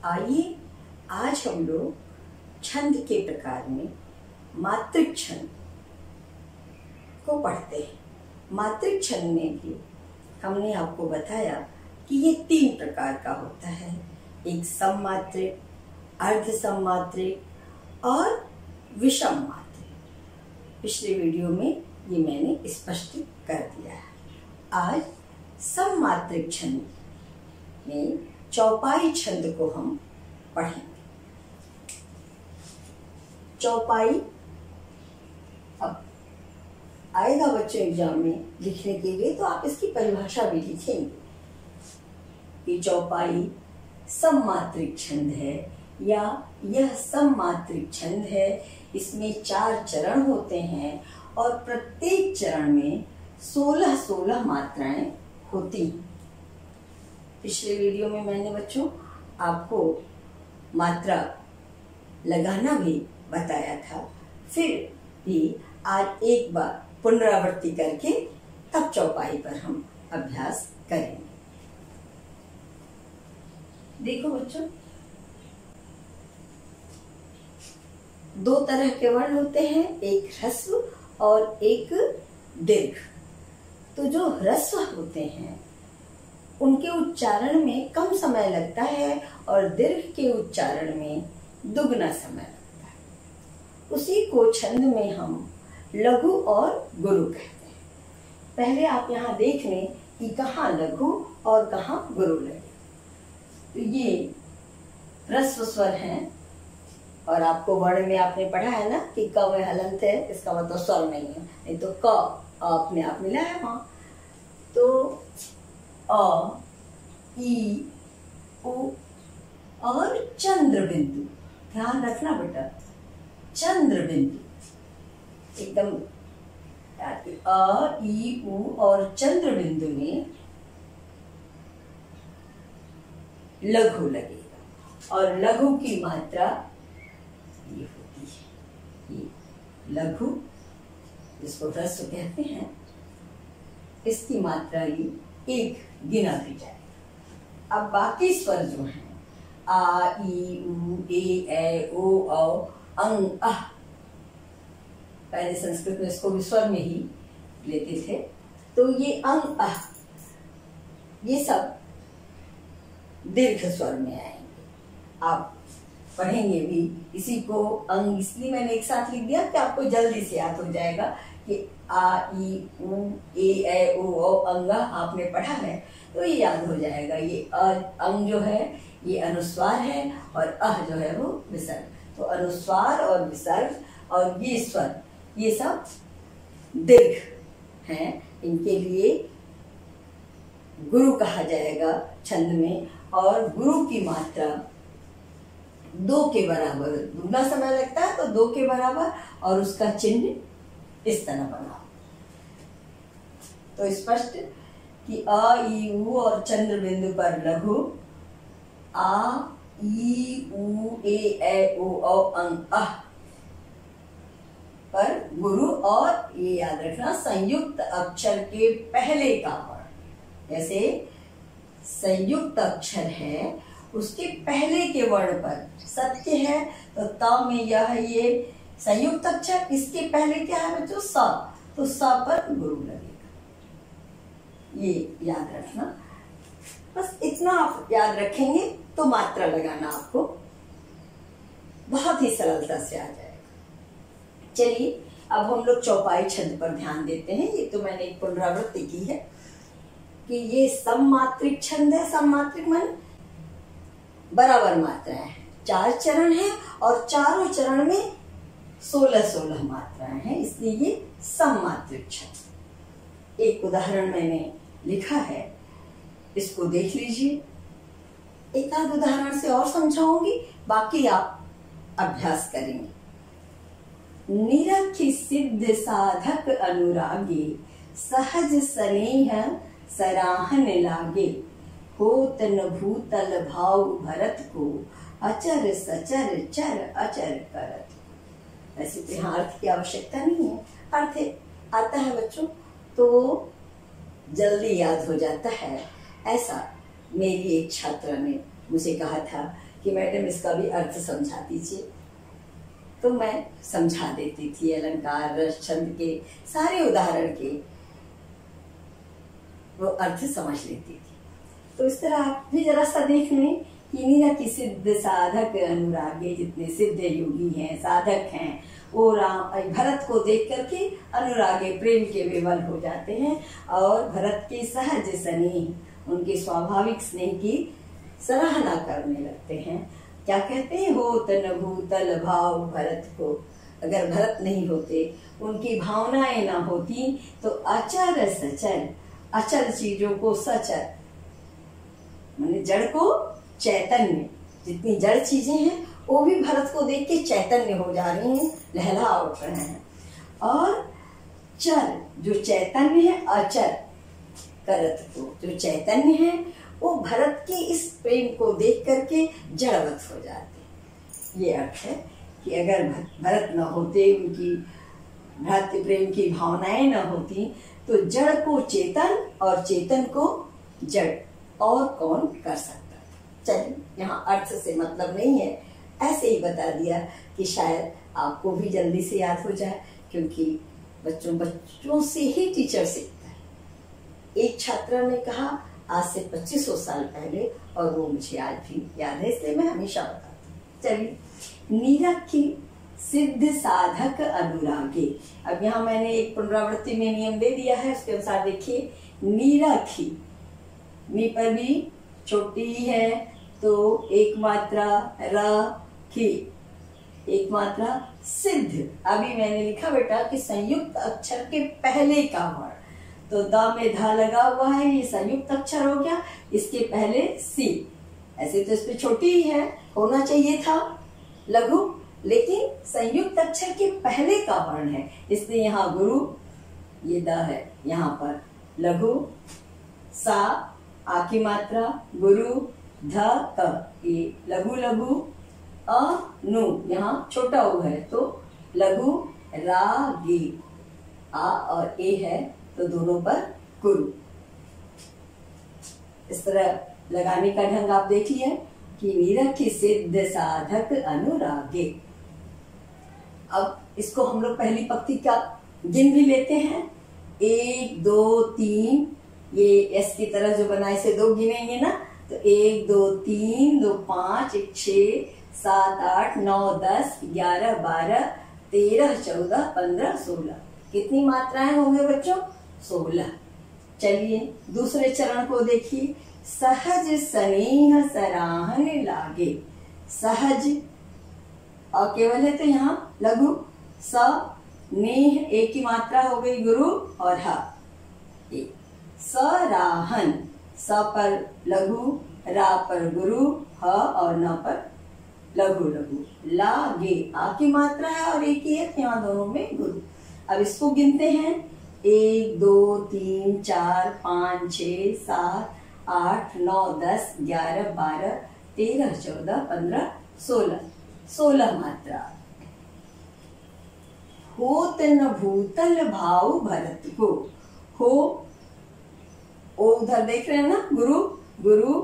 आइए आज हम लोग छंद के प्रकार में मात्रिक छंद को पढ़ते हैं। मात्रिक छंद में भी हमने आपको बताया कि ये 3 प्रकार का होता है, एक सममात्रिक, अर्ध सममात्रिक और विषम मात्रिक। पिछले वीडियो में ये मैंने स्पष्ट कर दिया है। आज सममात्रिक छंद में चौपाई छंद को हम पढ़ेंगे। चौपाई अब आएगा बच्चों एग्जाम में लिखने के लिए, तो आप इसकी परिभाषा भी लिखेंगे कि चौपाई सममात्रिक छंद है या यह सममात्रिक छंद है। इसमें 4 चरण होते हैं और प्रत्येक चरण में 16 मात्राएं होती हैं। पिछले वीडियो में मैंने बच्चों आपको मात्रा लगाना भी बताया था, फिर भी आज एक बार पुनरावृत्ति करके तब चौपाई पर हम अभ्यास करेंगे। देखो बच्चों, 2 तरह के वर्ण होते हैं, एक ह्रस्व और एक दीर्घ। तो जो ह्रस्व होते हैं उनके उच्चारण में कम समय लगता है और दीर्घ के उच्चारण में दुगना समय लगता है। उसी को छंद में हम लघु और गुरु कहते हैं। पहले आप यहाँ देख लें कि कहाँ लघु और कहाँ गुरु लगे। तो ये ह्रस्व स्वर हैं और आपको वर्ण में आपने पढ़ा है ना कि क में हलंत है, इसका मतलब स्वर नहीं है, नहीं तो क आपने आप मिला है वहां। तो अ, ई, उ और चंद्र बिंदु, ध्यान रखना बेटा, चंद्र बिंदु एकदम अ, ई, उ और चंद्र बिंदु में लघु लगेगा और लघु की मात्रा ये होती है, ये लघु जिसको ह्रस्व कहते हैं, इसकी मात्रा ये 1 गिना दी जाएगी। अब बाकी स्वर जो हैं आ, ई, उ, ए, ओ, अंग, अह, पहले संस्कृत में इसको भी स्वर में ही लेते थे। तो ये अंग, अह, ये सब दीर्घ स्वर में आएंगे। आप पढ़ेंगे भी इसी को। अंग इसलिए मैंने एक साथ लिख दिया कि आपको जल्दी से याद हो जाएगा कि आ, ई, उ, ए, ओ, अंग आपने पढ़ा है तो ये याद हो जाएगा। ये अंग जो है ये अनुस्वार है और अह जो है वो विसर्ग। तो अनुस्वार और विसर्ग और ये स्वर ये सब दीर्घ हैं। इनके लिए गुरु कहा जाएगा छंद में, और गुरु की मात्रा 2 के बराबर, दुगना समय लगता है तो 2 के बराबर, और उसका चिन्ह इस तरह बना। तो स्पष्ट कि अ, ई, उ और चंद्र बिंदु पर लघु, आ, ई, उ, ए, ओ, अंग, अह पर गुरु, और ये याद रखना संयुक्त अक्षर के पहले का वर्ण, जैसे संयुक्त अक्षर है उसके पहले के वर्ण पर सत्य है तो त में यह ये संयुक्त अक्षर, इसके पहले क्या है बच्चों स, तो स पर गुरु लगेगा। ये याद रखना, बस इतना आप याद रखेंगे तो मात्रा लगाना आपको बहुत ही सरलता से आ जाएगा। चलिए अब हम लोग चौपाई छंद पर ध्यान देते हैं। ये तो मैंने एक पुनरावृत्ति की है कि ये सममात्रिक छंद है। सममात्रिक माने बराबर मात्राएं हैं, 4 चरण हैं और चारों चरण में 16 मात्राएं हैं, इसलिए ये सममात्रिक छंद। एक उदाहरण मैंने लिखा है, इसको देख लीजिए। एक आध उदाहरण से और समझाऊंगी, बाकी आप अभ्यास करेंगे। निरखि सिद्ध साधक अनुरागे, सहज स्नेह सराहन लागे, होत न भूतल भाव भरत को, अचर सचर चर अचर करत। वैसे तो यहाँ अर्थ की आवश्यकता नहीं है, अर्थ आता है बच्चों तो जल्दी याद हो जाता है। ऐसा मेरी एक छात्रा ने मुझे कहा था कि मैडम इसका भी अर्थ समझा दीजिए, तो मैं समझा देती थी। अलंकार, रस, छंद के सारे उदाहरण के वो अर्थ समझ लेती थी। तो इस तरह आप भी जरा सा देख लें कि मीरा की सिद्ध साधक अनुरागे, जितने सिद्ध योगी हैं, साधक हैं, वो राम भरत को देख करके अनुरागे, प्रेम के विवल हो जाते हैं और भरत के सहज स्नेह, उनके स्वाभाविक स्नेह की सराहना करने लगते हैं। क्या कहते हैं, होत न भूतल भाव भरत को। अगर भरत नहीं होते, उनकी भावनाएं ना होती, तो अचर सचर, अचल चीजों को सचर, माने जड़ को चैतन्य, जितनी जड़ चीजें हैं वो भी भरत को देख के चैतन्य हो जा रही हैं, लहला उठ रहे हैं। और चर, जो चैतन्य है, अचर करत को, जो चैतन्य है वो भरत के इस प्रेम को देख करके जड़वत हो जाते। ये अर्थ है कि अगर भरत न होते, उनकी भ्रातृ प्रेम की भावनाएं न होती, तो जड़ को चेतन और चेतन को जड़ और कौन कर सकता। चलिए, यहाँ अर्थ से मतलब नहीं है, ऐसे ही बता दिया कि शायद आपको भी जल्दी से याद हो जाए, क्योंकि बच्चों से ही टीचर सीखता है। एक छात्रा ने कहा आज से 2500 साल पहले, और वो मुझे आज भी याद है, इसलिए मैं हमेशा बताती हूँ। चलिए, मीरा की सिद्ध साधक अनुरागे। अब यहाँ मैंने एक पुनरावृत्ति में नियम दे दिया है, उसके अनुसार देखिए, मीरा की, मी पर भी छोटी है तो एक मात्रा, रखी एक मात्रा, सिद्ध। अभी मैंने लिखा बेटा कि संयुक्त अक्षर के पहले का वर्ण, तो द में धा लगा हुआ है, ये संयुक्त अक्षर हो गया, इसके पहले सी। ऐसे तो इस पे छोटी ही है, होना चाहिए था लघु, लेकिन संयुक्त अक्षर के पहले का वर्ण है, इसलिए यहाँ गुरु, ये द है, यहाँ पर लघु, सा, आ की मात्रा, गुरु, ध, क, ये लघु लघु, अ, नु, यहाँ छोटा उ है तो लघु, रा, गे, आ और ए है तो दोनों पर गुरु। इस तरह लगाने का ढंग आप देखिए कि मीरा की सिद्ध साधक अनुरागे। अब इसको हम लोग पहली पंक्ति का गिन भी लेते हैं, 1 2 3, ये एस की तरह जो बना इसे 2 गिनेंगे ना, तो 1 2 3 2 5 1 6 7 8 9 10 11 12 13 14 15 16। कितनी मात्राएं होंगे बच्चों? 16। चलिए दूसरे चरण को देखिए, सहज स्नेह सराहन लागे। सहज और केवल है तो यहाँ लघु, स, नेह, एक की मात्रा हो गई गुरु और ह, सराहन, स पर लघु, रा पर गुरु, ह और न पर लघु लघु, लागे, आ की मात्रा है और एक ही है, यहाँ दोनों में गुरु। अब इसको गिनते हैं, 1 2 3 4 5 6 7 8 9 10 11 12 13 14 15 16। 16 मात्रा। होत न भूतल भाव भरत को, हो, ओ उधर देख रहे हैं ना, गुरु, गुरु,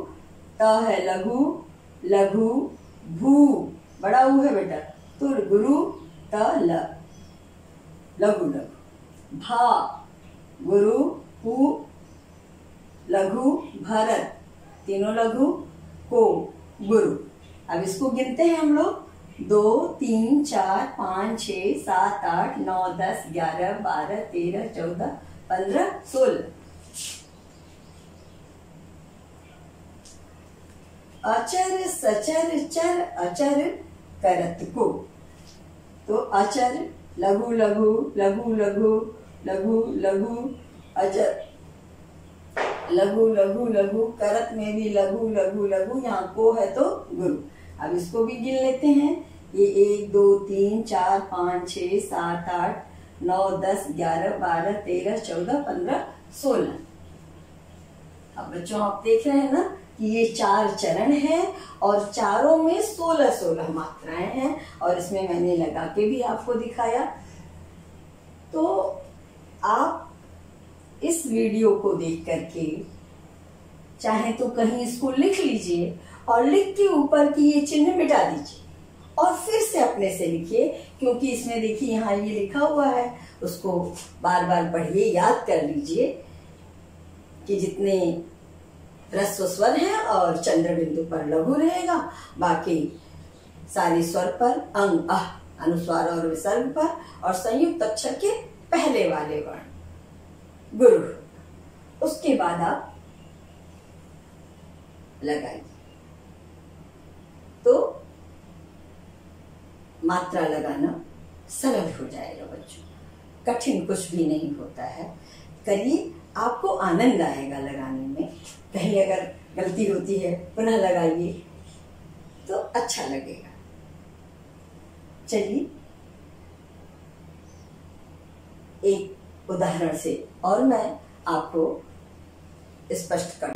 त है लघु, लघु, भू, बड़ा ऊ है बेटा, तो गुरु, त, ल, लघु लघु, भा, गुरु, हु, लघु, भरत, तीनों लघु, को, गुरु। अब इसको गिनते हैं हम लोग, 2 3 4 5 6 7 8 9 10 11 12 13 14 15 16। अचर सचर चर अचर करत को, तो अचर, लघु लघु, लघु लघु, लघु लघु, अचर, लघु लघु लघु, करत में भी लघु लघु लघु, यहाँ को है तो गुरु। अब इसको भी गिन लेते हैं, ये 1 2 3 4 5 6 7 8 9 10 11 12 13 14 15 16। अब बच्चों आप देख रहे हैं ना कि ये 4 चरण हैं और चारों में 16-16 मात्राएं हैं, और इसमें मैंने लगा के भी आपको दिखाया। तो आप इस वीडियो को देख करके चाहे तो कहीं इसको लिख लीजिए और लिख के ऊपर की ये चिन्ह मिटा दीजिए और फिर से अपने से लिखिए, क्योंकि इसमें देखिए यहाँ ये लिखा हुआ है, उसको बार बार पढ़िए, याद कर लीजिए कि जितने ह्रस्व स्वर हैं और चंद्र बिंदु पर लघु रहेगा, बाकी सारे स्वर पर अंग अह अनुस्वार और विसर्ग पर, और संयुक्त अक्षर के पहले वाले वर्ण गुरु। उसके बाद आप लगाइए तो मात्रा लगाना सरल हो जाएगा बच्चों, कठिन कुछ भी नहीं होता है। करिए, आपको आनंद आएगा लगाने में। कहीं अगर गलती होती है पुनः लगाइए तो अच्छा लगेगा। चलिए एक उदाहरण से और मैं आपको स्पष्ट कर